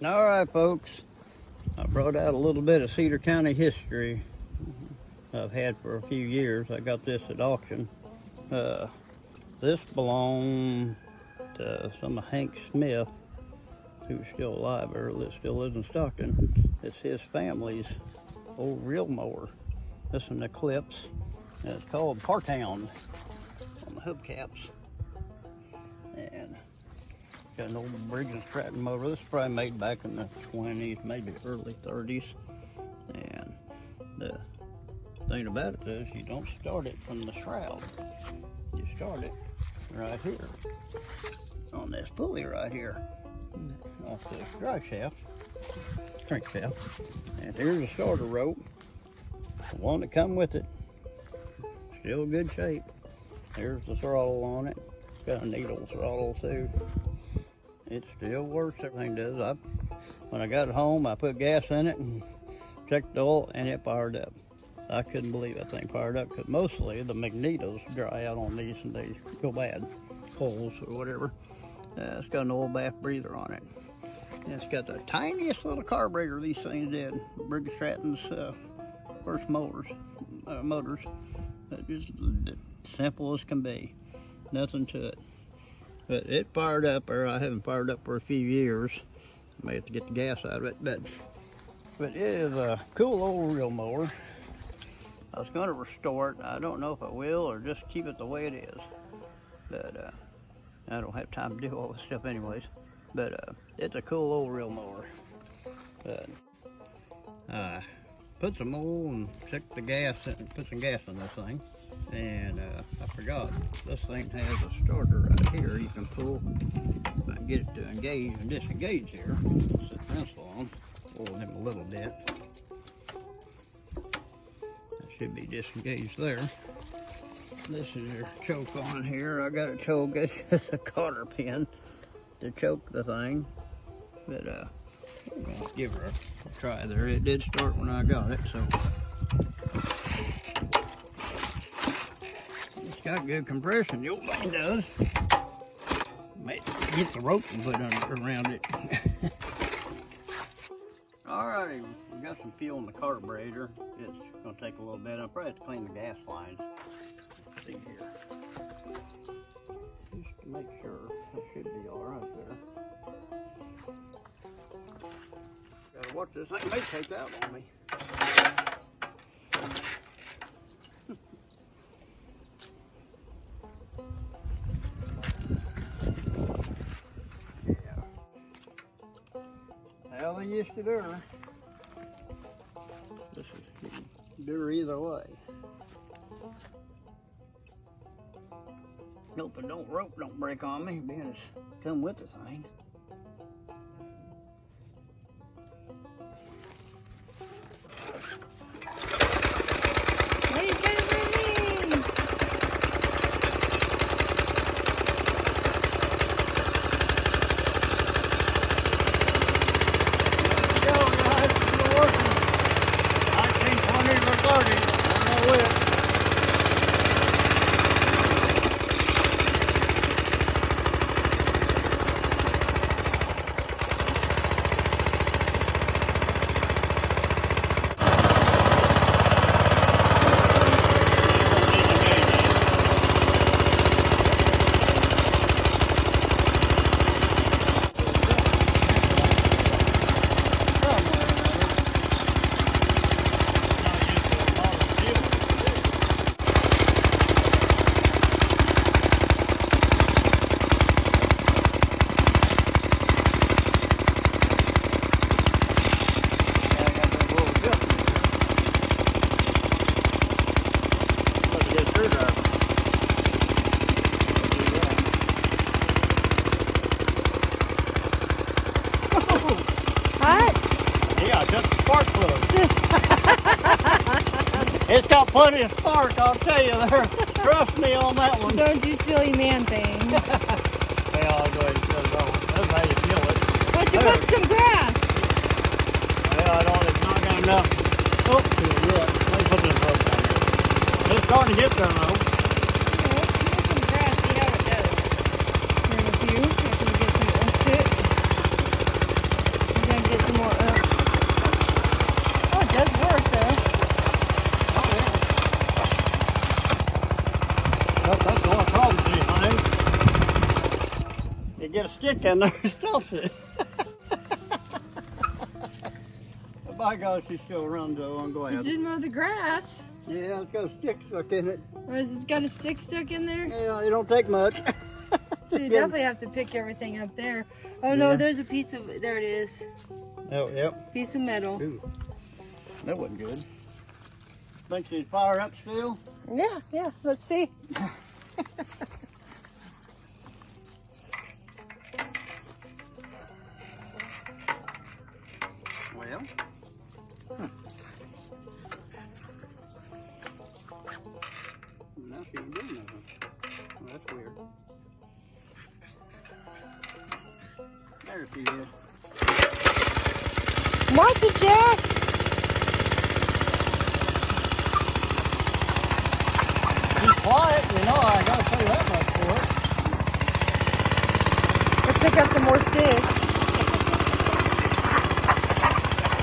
All right, folks. I brought out a little bit of Cedar County history I've had for a few years. I got this at auction. This belonged to some of Hank Smith, who's still alive or still lives in Stockton. It's his family's old reel mower. This is an Eclipse. It's called Park Hound on the hubcaps. And got an old Briggs and Stratton motor. This was probably made back in the 20s, maybe early 30s. And the thing about it is you don't start it from the shroud. You start it right here on this pulley right here off the drive shaft, crankshaft. And here's the starter rope, the one that come with it. Still good shape. There's the throttle on it. It's got a needle throttle too. It still works, everything does. When I got it home, I put gas in it and checked the oil, and it fired up. I couldn't believe that thing fired up, because mostly the magnetos dry out on these and they go bad, holes or whatever. It's got an oil bath breather on it. And it's got the tiniest little carburetor these things did. Briggs Stratton's first motors. Just simple as can be. Nothing to it. But it fired up, or I haven't fired up for a few years. I may have to get the gas out of it, but it is a cool old reel mower. I was going to restore it. I don't know if I will or just keep it the way it is. But I don't have time to do all this stuff anyways. But it's a cool old reel mower. But put some oil and check the gas and put some gas in this thing. And I forgot, this thing has a starter right here you can pull. If I can get it to engage and disengage here, set the pencil on, pull him a little bit. That should be disengaged there. This is your choke on here. I got a choke, it's a cotter pin to choke the thing. But I'm gonna give her a try there. It did start when I got it, so. Got good compression, the old thing does. Might get the rope and put around it. Alrighty, we got some fuel in the carburetor. It's gonna take a little bit. I'll probably have to clean the gas lines. Let's see here. Just to make sure, that should be alright there. Gotta watch this thing, it may take out on me. Well, they used to do her. This is do her either way. Hope the rope don't break on me, being it's come with the thing. What are you doing for me? It's got plenty of spark, I'll tell you there. Trust me on that one. Don't do silly man things. Well, I'll go ahead and shut it on. That's how you feel it. Why don't you put some grass? Well, it's not got enough. Oh, yeah. Let me put this rope down here. It's starting to get there, though. Okay, let's put some grass, see how it does. Here in a few, after we get some oil pit. We stick in there. Stop it. By God, she still runs though. I'm You glad. did mow the grass. Yeah, it's got a stick stuck in it. Or it's got a stick stuck in there. Yeah, it don't take much. So you definitely have to pick everything up there. Oh no, Yeah. there's a piece of, there it is. Oh, yep. Piece of metal. Ooh, that wasn't good. Think she'd fire up still? Yeah, let's see. Well. Now she ain't doing nothing. Well, that's weird. There she is. Watch it, Jack. She's quiet, you know, I gotta say that much for it. Let's pick up some more sticks.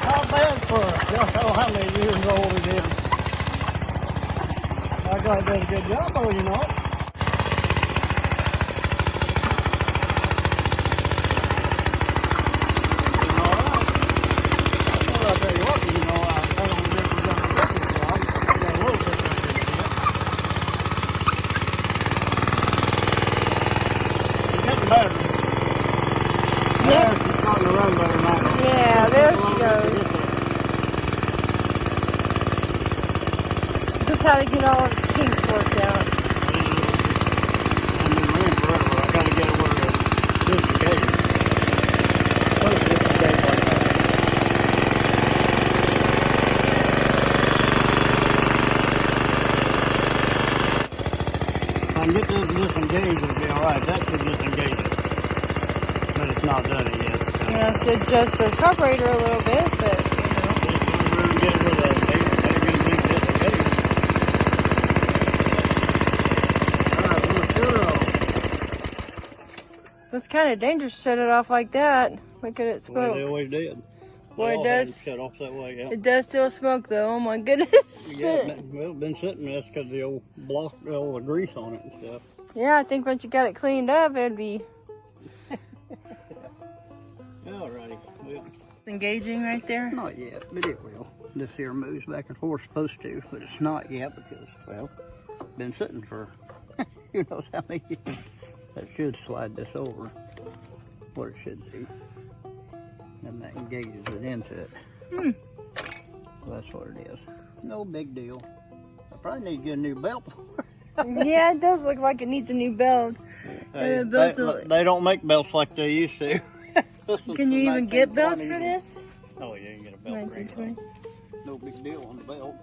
Not bad for her. Just know how many years old it is. My God does a good job though, you know. I'll tell you what, you know, I don't never done a record job. I got a little bit of this She's getting better. Yep. Yeah, she's starting to run better now. Yeah, there she goes. Just how to get all of its kinks worked out. I've been running forever. I gotta get her where it's disengaged. Supposed to disengage like that. If I can get this disengaged, it'll be alright. That should disengage it. But it's not done it yet. So. Yeah, so adjust the carburetor a little bit, but Get rid of that. They're going to be disengaged. Alright, it's kind of dangerous to shut it off like that. Look at it well, they smoke. always did. Boy, They it all had does. them shut off that way, yeah. It does still smoke though. Oh my goodness. Yeah, well, been sitting there because the old block, all the grease on it and stuff. Yeah, I think once you got it cleaned up, it'd be Alrighty, well, engaging right there. not yet, but it will. This here moves back and forth, supposed to, but it's not yet because, well, been sitting for who knows how many years. That should slide this over, what it should be. And that engages it into it. So that's what it is. No big deal. I probably need to get a new belt for it. Yeah, it does look like it needs a new belt. Hey, the belts they don't make belts like they used to. Can you even get belts for this? Oh yeah, you can get a belt for anything. 1920. No big deal on the belt.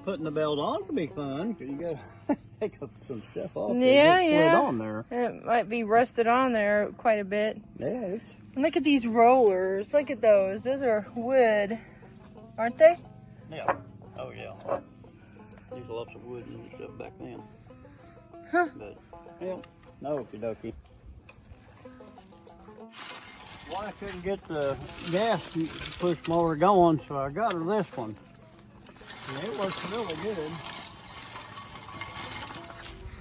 Putting the belt on can be fun because you gotta take some stuff off. Yeah, It's yeah. on there. And it might be rusted on there quite a bit. Yeah. And look at these rollers. Look at those. Those are wood, aren't they? Yeah. Oh yeah. There's lots of wood and stuff back then. Huh. But yeah, no okie dokie. Well, I couldn't get the gas push mower going, so I got her this one. And it works really good.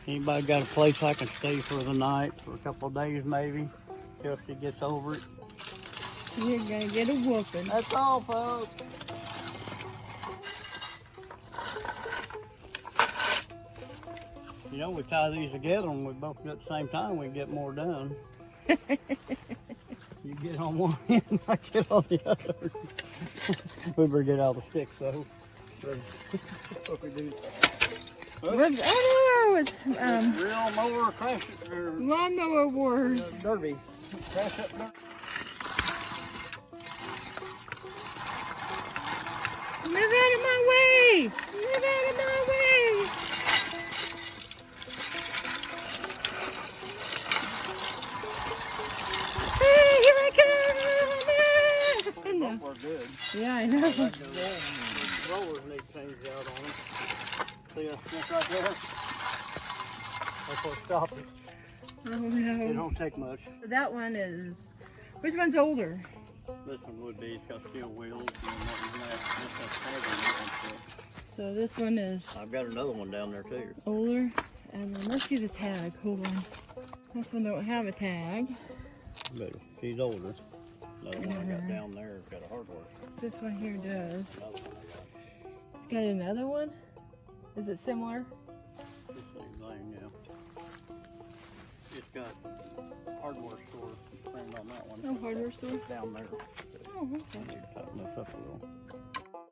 Anybody got a place I can stay for the night, for a couple of days maybe, till she gets over it? You're gonna get a whooping. That's all, folks. You know, we tie these together and we both do it at the same time, we can get more done. You get on one end, I get on the other. We better get out the sticks though. What we do. I know it's Real mower crash it, or lawnmower wars. derby. Crash up derby. Move out of my way! Move out of my way! Hey, here I come! Both are good. Yeah, I know. Like the rollers need changed out on them. See that's right there? That's what stopped it. Oh It no. don't take much. That one is, which one's older? This one would be, it's got steel wheels and that's heavy. So this one is I've got another one down there too. older. And then let's do the tag. Hold on. This one don't have a tag. but she's older. Another one I got down there has got a hardware. This one here does. Another one I got. It's got another one? Is it similar? The same thing, yeah. It's got hardware store framed on that one. Oh, hardware store? Down there. Oh, okay. I need to tighten this up a little.